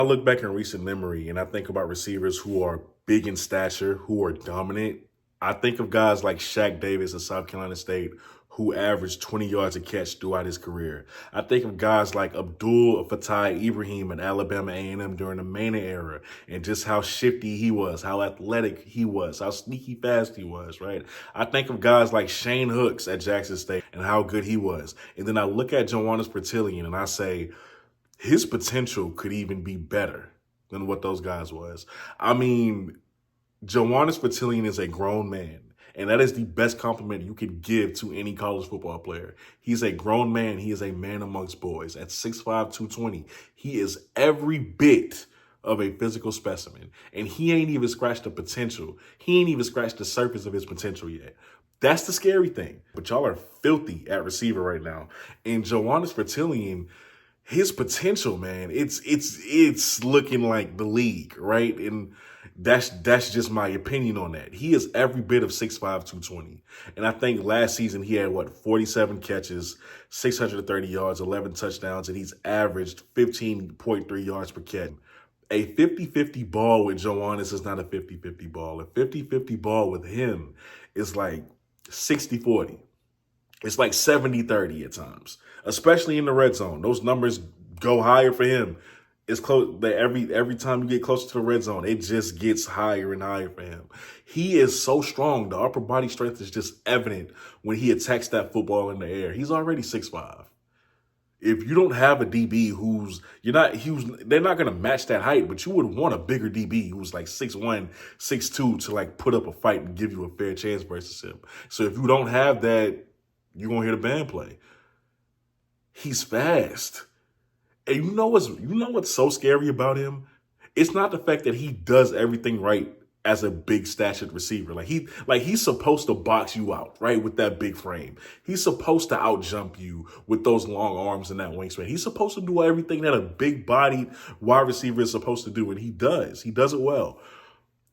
look back in recent memory and I think about receivers who are big in stature, who are dominant, I think of guys like Shaq Davis at South Carolina State, who averaged 20 yards a catch throughout his career. I think of guys like Abdul Fattah Ibrahim at Alabama A&M during the Mania era, and just how shifty he was, how athletic he was, how sneaky fast he was, right? I think of guys like Shane Hooks at Jackson State and how good he was. And then I look at Joanes Fortillien and I say, his potential could even be better than what those guys was. I mean, Joanes Fortillien is a grown man, and that is the best compliment you could give to any college football player. He's a grown man. He is a man amongst boys. At 6'5", 220, he is every bit of a physical specimen, and he ain't even scratched the potential. He ain't even scratched the surface of his potential yet. That's the scary thing. But y'all are filthy at receiver right now. And Joanes Fortillien, his potential, man, it's looking like the league, right? And that's just my opinion on that. He is every bit of 6'5", 220. And I think last season he had, 47 catches, 630 yards, 11 touchdowns, and he's averaged 15.3 yards per catch. A 50-50 ball with Joanes is not a 50-50 ball. A 50-50 ball with him is like 60-40. It's like 70-30 at times, especially in the red zone. Those numbers go higher for him. It's close. Every time you get closer to the red zone, it just gets higher and higher for him. He is so strong. The upper body strength is just evident when he attacks that football in the air. He's already 6'5". If you don't have a DB they're not going to match that height, but you would want a bigger DB who's like 6'1", 6'2" to like put up a fight and give you a fair chance versus him. So if you don't have that, you're going to hear the band play. He's fast. And you know what's so scary about him? It's not the fact that he does everything right as a big statured receiver. He's supposed to box you out, right, with that big frame. He's supposed to out-jump you with those long arms and that wingspan. He's supposed to do everything that a big-bodied wide receiver is supposed to do, and he does. He does it well.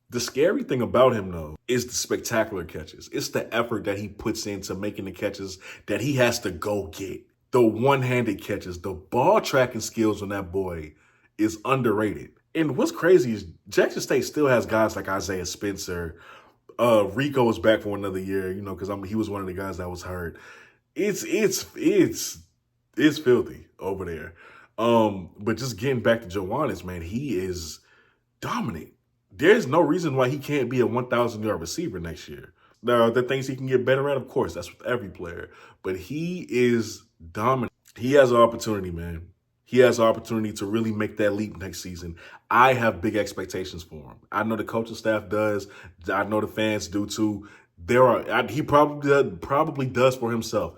The scary thing about him, though, is the spectacular catches. It's the effort that he puts into making the catches that he has to go get. The one-handed catches, the ball tracking skills on that boy is underrated. And what's crazy is Jackson State still has guys like Isaiah Spencer. Rico is back for another year, because he was one of the guys that was hurt. It's filthy over there. But just getting back to Joanes, man, he is dominant. There's no reason why he can't be a 1,000-yard receiver next year. Now, the things he can get better at, of course, that's with every player. But he is dominant. He has an opportunity, man. He has an opportunity to really make that leap next season. I have big expectations for him. I know the coaching staff does. I know the fans do too. He probably does for himself.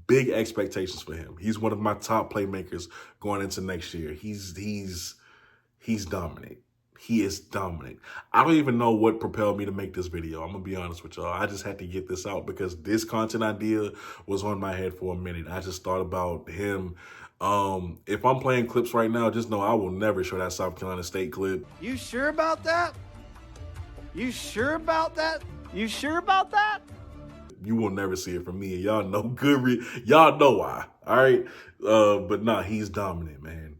Big expectations for him. He's one of my top playmakers going into next year. He's dominant. He is dominant. I don't even know what propelled me to make this video. I'm going to be honest with y'all. I just had to get this out because this content idea was on my head for a minute. I just thought about him. If I'm playing clips right now, just know I will never show that South Carolina State clip. You sure about that? You sure about that? You sure about that? You will never see it from me. And y'all know y'all know why. All right. But nah, he's dominant, man.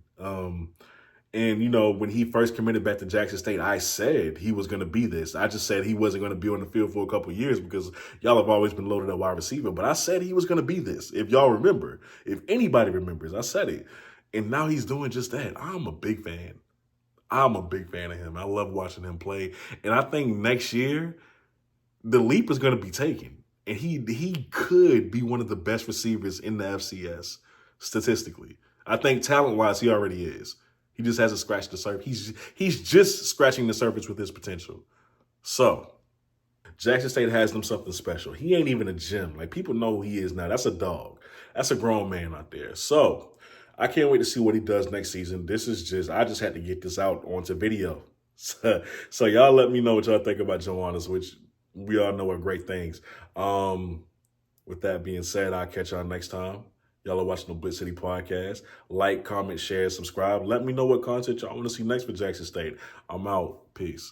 And, when he first committed back to Jackson State, I said he was going to be this. I just said he wasn't going to be on the field for a couple of years because y'all have always been loaded at wide receiver. But I said he was going to be this. If y'all remember, if anybody remembers, I said it. And now he's doing just that. I'm a big fan. I'm a big fan of him. I love watching him play. And I think next year, the leap is going to be taken. And he could be one of the best receivers in the FCS, statistically. I think talent-wise, he already is. He just hasn't scratched the surface. He's just scratching the surface with his potential. So, Jackson State has them something special. He ain't even a gem. Like, people know who he is now. That's a dog. That's a grown man out there. So, I can't wait to see what he does next season. I just had to get this out onto video. So y'all let me know what y'all think about Joanes, which we all know are great things. With that being said, I'll catch y'all next time. Y'all are watching the Blitz City Podcast. Like, comment, share, subscribe. Let me know what content y'all want to see next for Jackson State. I'm out. Peace.